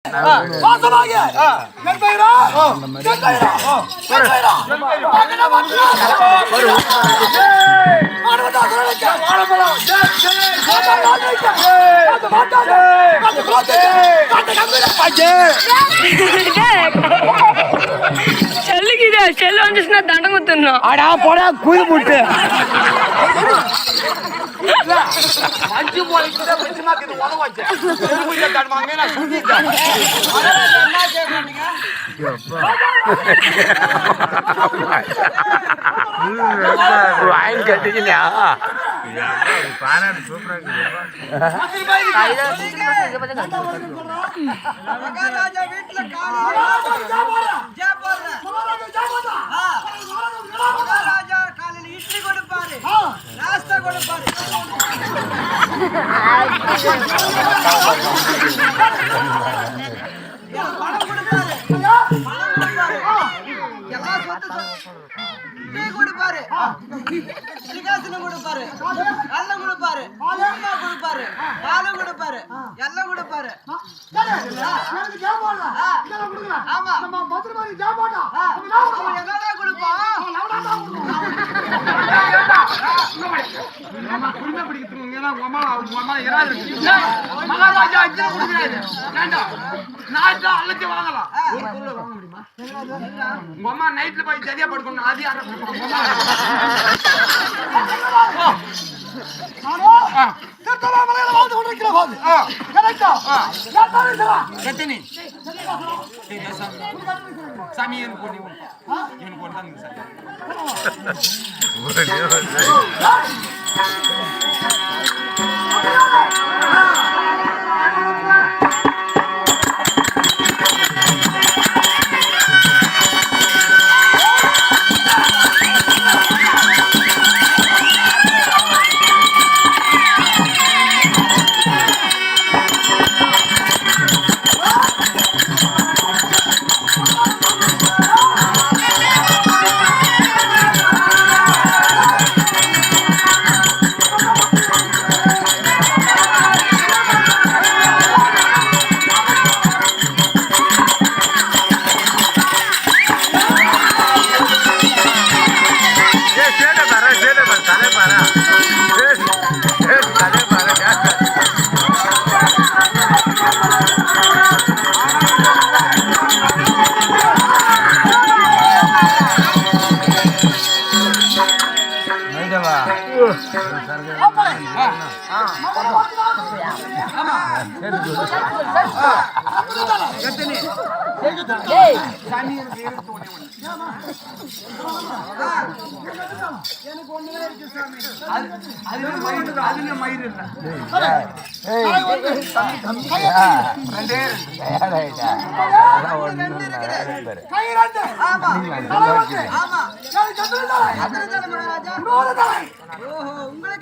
வாசமாக நெல்பயிரா நெல்பயிரா நெல்பயிரா பாக்கடா பாக்கடா ஆனவடா சொல்லுங்க வாழப்பழம் காட்ட மாட்டாதே காட்ட கம்பீர பாஜே செல்லுகிடா செல்லு வந்துச்சுனா தண்டம் குத்துறணும். அடா போடா குயிரு முட்டு அஞ்சு போயிட்டு பிரச்சனை கிட்ட உதவாச்சு குயிரு தடமாங்க நான் சுத்திட்டேன். என்ன கேக்குறீங்க? வாங்கி கட்டிக்கலையா பாராட்டு சூப்பரா மகாராஜா வீட்டுல மகாராஜா காலையில இட்லி கொடுப்பாரு, நாஸ்தா கொடுப்பாரு. பணம் கொடுப்பாரு, எல்லாம் சொத்து கொடுப்பாரு, சிகாசனம் கொடுப்பாரு, நல்ல கொடுப்பாரு, கொடுப்பாரு, பாலம் கொடுப்பாரு, எல்லாம் கொடுப்பாரு. ஆமா என்னடா கொடுப்போம் மகாராஜா அழைச்சி வாங்கலாம். உங்க அம்மா நைட்ல போய் சரியா படுக்கணும். அது சாமி எனக்கு ஒன்றாங்க உங்களுக்கு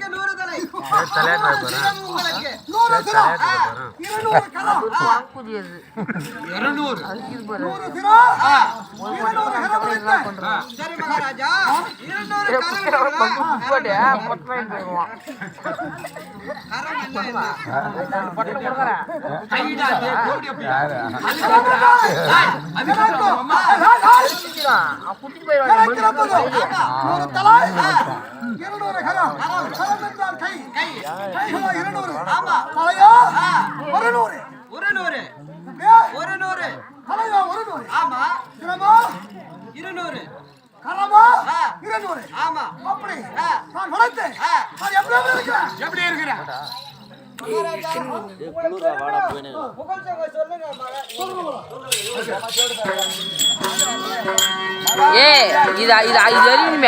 100 தலை சரி மகாராஜா 200 கரமா 200 ஆமா அப்படி நான் வளர்த்தேன் அது எப்படி இருக்கிற எப்படி இருக்கிற ஏய் இது